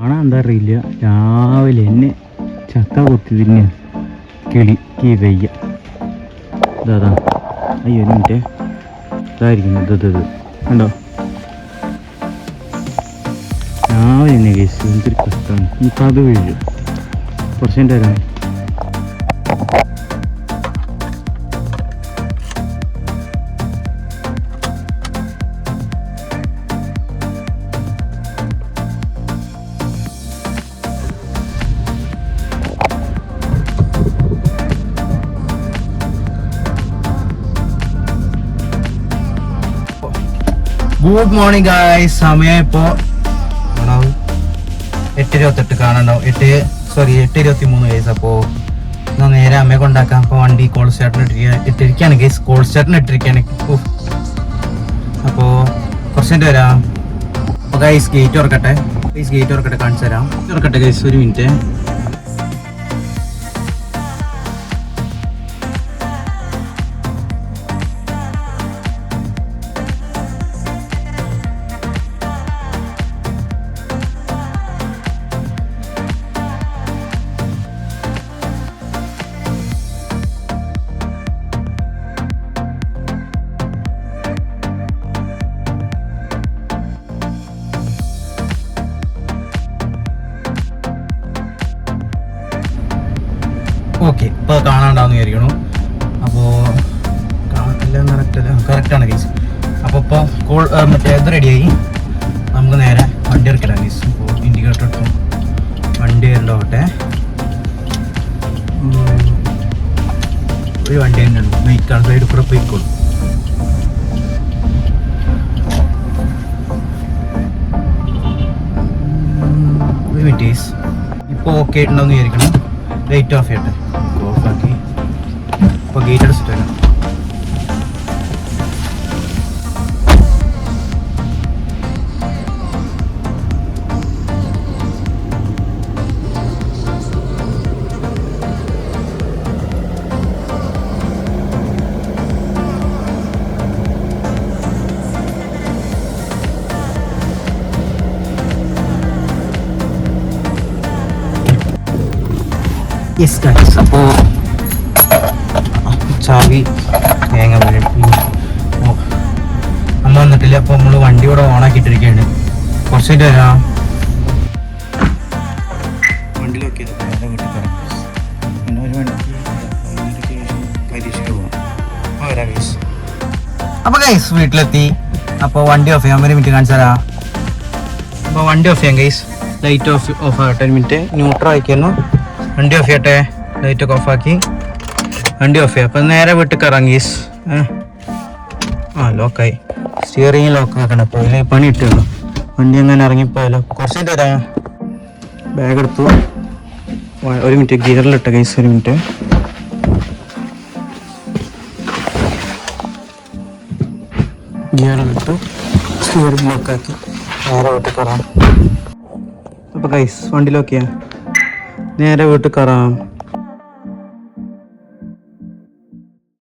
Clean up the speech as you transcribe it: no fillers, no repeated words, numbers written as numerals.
കാണാൻ എന്താ അറിയില്ല. രാവിലെ എന്നെ ചക്ക കൊത്തി തിന്നെ കിളിക്ക് വയ്യ. ഇതാ അയ്യോ ഒരു മിനിറ്റ്, ഇതായിരിക്കുന്നു. ഇത് കണ്ടോ, രാവിലെ തന്നെ കേസ് എന്തൊരു കഷ്ടമാണ്. ഇപ്പം അത് വീഴും. കുറച്ച് മിനിറ്റ് വരാം. Good morning guys. സമയം ഇപ്പോൾ 8:28 കാണണ്ടാവും. 8:23 ഗൈസ്. അപ്പോൾ എന്നാൽ നേരെ അമ്മയെ കൊണ്ടാക്കാം. അപ്പോൾ വണ്ടി കോൾ സ്റ്റാർട്ടിന് ഇട്ടിരിക്കുകയാണ് ഗൈസ്. കോൾ സ്റ്റാർട്ടിന് ഇട്ടിരിക്കുകയാണ്. അപ്പോൾ കുറച്ച് മിനിറ്റ് വരാം. അപ്പോൾ ഗൈസ് ഗേറ്റ് തുറക്കട്ടെ. കാണിച്ചു തരാം. തുറക്കട്ടെ ഗൈസ്, ഒരു മിനിറ്റ്. ഓക്കെ, ഇപ്പോൾ കാണാണ്ടാവുന്ന വിചാരിക്കണം. അപ്പോൾ എല്ലാം കറക്റ്റാണ് കേസ്. അപ്പോൾ ഇപ്പോൾ മറ്റേ ഇത് റെഡിയായി. നമുക്ക് നേരെ വണ്ടി ഇറക്കലാണ് കേസ്. അപ്പോൾ ഇൻഡിക്കേറ്റർ ഇട്ടും വണ്ടി വരണ്ടോട്ടെ. ഒരു വണ്ടി തന്നെ ഉണ്ട്, ബൈക്കാണ്. സൈഡിൽ കൂടെ പോയിക്കോളും. ഒരു മിനിറ്റ് കേസ്. ഇപ്പോൾ ഓക്കെ ആയിട്ടുണ്ടാവുന്ന വിചാരിക്കണം. ലൈറ്റ് ഓഫ് ചെയ്യട്ടെ. ഓഫാക്കി ഇപ്പോൾ ഗേറ്റ് അടച്ചിട്ട് വരാം. യെസ് ഗൈസ്, അപ്പോൾ ചാവി തേങ്ങ അമ്മ വന്നിട്ടില്ല. അപ്പോൾ നമ്മൾ വണ്ടി ഇവിടെ ഓണാക്കിയിട്ടിരിക്കുകയാണ്. കുറച്ച് കഴിഞ്ഞിട്ട് വരാം. വണ്ടിയിലൊക്കെ നേരെ വീട്ടിൽ കയറാം. പിന്നെ ഒരു വണ്ടിക്ക് പരീക്ഷയ്ക്ക് പോകാം. വരാം ഗൈസ്. അപ്പോൾ ഗൈസ് വീട്ടിലെത്തി. അപ്പോൾ വണ്ടി ഓഫ് ചെയ്യാം. ഒരു മിനിറ്റ് കാണിച്ചു തരാം. അപ്പോൾ വണ്ടി ഓഫ് ചെയ്യാം ഗൈസ്. ലൈറ്റ് ഓഫ് ആകട്ടെ. ഒരു മിനിറ്റ് ന്യൂട്രൽ ആക്കിയിരുന്നു. വണ്ടി ഓഫ് ചെയ്യട്ടെ. ലൈറ്റൊക്കെ ഓഫാക്കി വണ്ടി ഓഫ് ചെയ്യാം. അപ്പം നേരെ വീട്ടിൽ കയറാം ഗീസ്. ലോക്കായി. സ്റ്റിയറിങ് ലോക്കാക്കണം. അപ്പോൾ അതിൽ പണി ഇട്ടുള്ളൂ. വണ്ടി അങ്ങനെ ഇറങ്ങിപ്പോയാലോ. കുറച്ച് മിനിറ്റ് വരാം. ബാഗ് എടുത്തു. ഒരു മിനിറ്റ് ഗിയറിലിട്ട ഗീസ്. ഒരു മിനിറ്റ്. ഗിയറിലിട്ടു. സ്റ്റിയറിങ് ലോക്കാക്കി നേരെ വീട്ടിൽ കയറാം. അപ്പോൾ ഗൈസ് വണ്ടി ലോക്ക് ചെയ്യാം. നേരെ വീട്ടിൽ കയറാം.